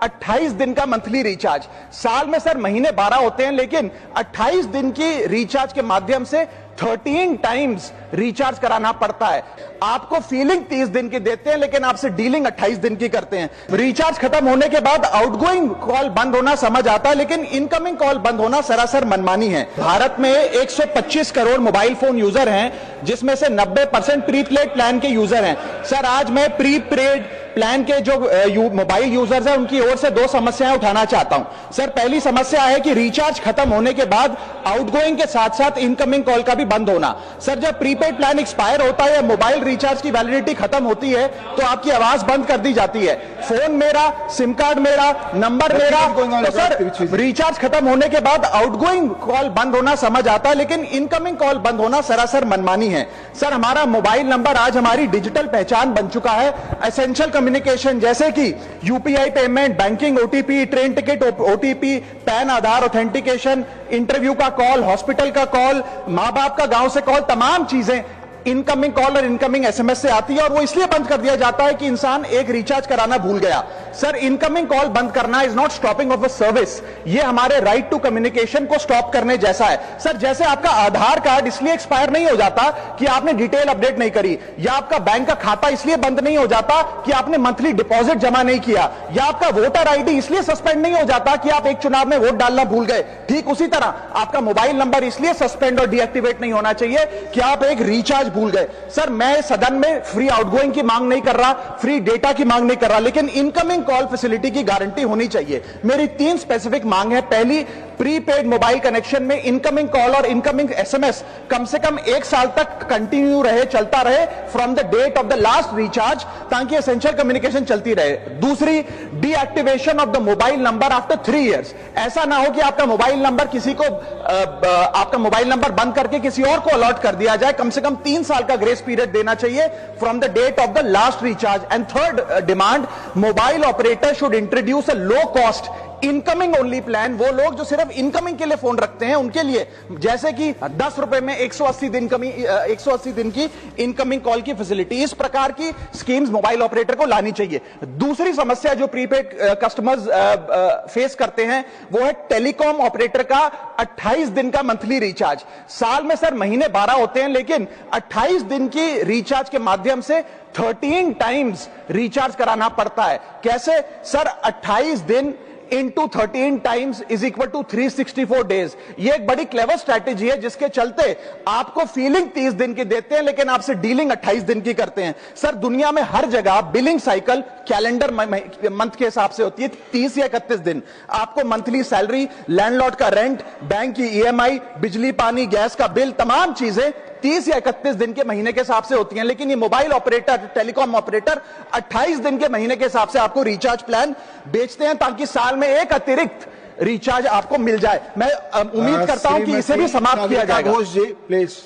28 दिन का monthly recharge. साल में सर महीने 12 होते हैं, लेकिन 28 दिन की रिचार्ज के माध्यम से 13 टाइम्स रिचार्ज कराना पड़ता है। आपको फीलिंग 30 दिन की देते हैं, लेकिन आपसे डीलिंग 28 दिन की करते हैं। रिचार्ज खत्म होने के बाद आउटगोइंग कॉल बंद होना समझ आता है, लेकिन इनकमिंग कॉल बंद होना सरासर मनमानी है। भारत में 125 करोड़ मोबाइल फोन यूजर हैं, जिसमें से 90% प्रीपेड प्लान के यूजर हैं। सर, आज मैं प्रीपेड प्लान के जो मोबाइल यूजर्स हैं उनकी ओर से 2 समस्याएं उठाना चाहता हूं। सर, पहली समस्या है कि रिचार्ज खत्म होने के बाद आउटगोइंग के साथ साथ इनकमिंग कॉल का भी बंद होना। सर, जब प्रीपेड प्लान एक्सपायर होता है या मोबाइल रिचार्ज की वैलिडिटी खत्म होती है तो आपकी आवाज बंद कर दी जाती है। फोन मेरा, सिम कार्ड मेरा, नंबर मेरा। तो सर, रिचार्ज खत्म होने के बाद आउटगोइंग कॉल बंद होना समझ आता है, लेकिन इनकमिंग कॉल बंद होना सरासर मनमानी है। सर, हमारा मोबाइल नंबर आज हमारी डिजिटल पहचान बन चुका है। एसेंशियल कम्युनिकेशन जैसे कि UPI payment, banking, OTP, train ticket OTP, PAN Aadhaar authentication, interview का कॉल, हॉस्पिटल का कॉल, मां बाप का गांव से कॉल, तमाम चीजें इनकमिंग कॉल और इनकमिंग एसएमएस से आती है, और वो इसलिए बंद कर दिया जाता है कि इंसान एक रिचार्ज कराना भूल गया। सर, इनकमिंग कॉल बंद करना is not stopping of a service, ये हमारे राइट टू कम्युनिकेशन को स्टॉप करने जैसा है। सर, जैसे आपका आधार कार्ड इसलिए एक्सपायर नहीं हो जाता कि आपने डिटेल अपडेट नहीं करी, या आपका बैंक का खाता इसलिए बंद नहीं हो जाता कि आपने मंथली डिपॉजिट जमा नहीं किया, या आपका वोटर आईडी इसलिए सस्पेंड नहीं हो जाता कि आप एक चुनाव में वोट डालना भूल गए। ठीक उसी तरह आपका मोबाइल नंबर इसलिए सस्पेंड और डीएक्टिवेट नहीं होना चाहिए कि आप एक रिचार्ज भूल गए। सर, मैं सदन में फ्री आउटगोइंग की मांग नहीं कर रहा, फ्री डेटा की मांग नहीं कर रहा, लेकिन इनकमिंग कॉल फैसिलिटी की गारंटी होनी चाहिए। मेरी 3 स्पेसिफिक मांग है। पहली, प्रीपेड मोबाइल कनेक्शन में इनकमिंग कॉल और इनकमिंग एसएमएस कम से कम 1 साल तक कंटिन्यू रहे, चलता रहे from the date of the last recharge, ताकि एसेंशियल कम्युनिकेशन चलती रहे। दूसरी, deactivation of the mobile number after 3 years. ऐसा ना हो कि आपका मोबाइल नंबर किसी को आपका मोबाइल नंबर बंद करके किसी और को अलॉट कर दिया जाए। कम से कम 3 साल का ग्रेस पीरियड देना चाहिए from the date of the last recharge. And third demand, mobile operator should introduce a low cost incoming only plan. वो लोग जो सिर्फ इनकमिंग के लिए फोन रखते हैं उनके लिए, जैसे कि 10 रुपए में 180 दिन की इनकमिंग कॉल की फैसिलिटी, इस प्रकार की स्कीम्स मोबाइल ऑपरेटर को लानी चाहिए। दूसरी समस्या जो प्रीपेड कस्टमर्स फेस करते हैं वो है टेलीकॉम ऑपरेटर का 28 दिन का मंथली रिचार्ज। साल में सर महीने 12 होते हैं, लेकिन 28 दिन की रिचार्ज के माध्यम से 13 टाइम्स रिचार्ज कराना पड़ता है। कैसे? सर, 28 दिन into 13 times is equal to 364 days. ये एक बड़ी क्लेवर स्ट्रैटेजी है, जिसके चलते आपको फीलिंग 30 दिन की देते हैं, लेकिन आपसे डीलिंग 28 दिन की करते हैं। सर, दुनिया में हर जगह बिलिंग साइकिल कैलेंडर मंथ के हिसाब से होती है, 30 या 31 दिन। आपको मंथली सैलरी, लैंडलॉर्ड का रेंट, बैंक की ईएमआई, बिजली पानी गैस का बिल, तमाम चीजें 30 या 31 दिन के महीने के हिसाब से होती हैं। लेकिन ये मोबाइल ऑपरेटर, टेलीकॉम ऑपरेटर 28 दिन के महीने के हिसाब से आपको रिचार्ज प्लान बेचते हैं, ताकि साल में एक अतिरिक्त रिचार्ज आपको मिल जाए। मैं उम्मीद करता हूं कि इसे भी समाप्त किया जाएगा। प्लीज